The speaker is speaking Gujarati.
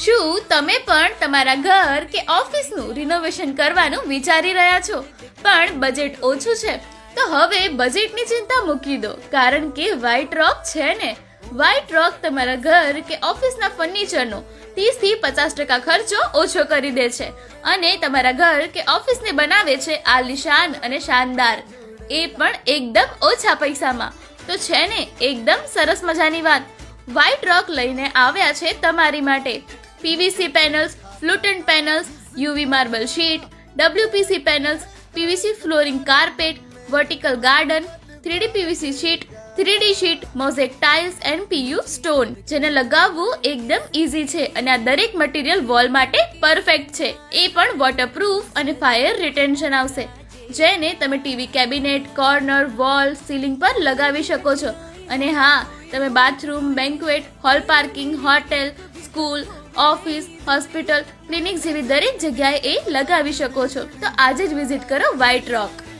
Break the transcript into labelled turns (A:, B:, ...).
A: શું તમે પણ તમારા ઘર કે ઓફિસનું રિનોવેશન કરવાનું વિચારી રહ્યા છો પણ બજેટ ઓછું છે? તો હવે બજેટની ચિંતા મૂકી દો, કારણ કે વ્હાઇટ રોક છે ને. વ્હાઇટ રોક તમારા ઘર કે ઓફિસના ફર્નિચરનો 30 થી 50% ખર્ચો ઓછો કરી દે છે અને તમારા ઘર કે ઓફિસને બનાવે છે આલીશાન અને શાનદાર, એ પણ એકદમ ઓછા પૈસામાં. તો છે ને એકદમ સરસ મજાની વાત. વ્હાઇટ રોક લઈને આવ્યા છે તમારી માટે PVC panels, fluted panels, UV marble sheet, WPC panels, PVC flooring carpet, vertical garden, 3D PVC sheet, 3D sheet, mosaic tiles and PU stone, જેને લગાવવું એકદમ ઈઝી છે અને આ દરેક મટીરિયલ વોલ માટે પરફેક્ટ છે. એ પણ વોટરપ્રૂફ અને ફાયર રિટેન્શન આવશે, જેને તમે TV cabinet, corner, wall, ceiling પર લગાવી શકો છો. અને હા, તમે bathroom, banquet hall, parking, hotel, school, office, hospital, clinic જેવી દરેક જગ્યાએ એ લગાવી શકો છો. તો આજે જ વિઝિટ કરો વ્હાઇટ રોક.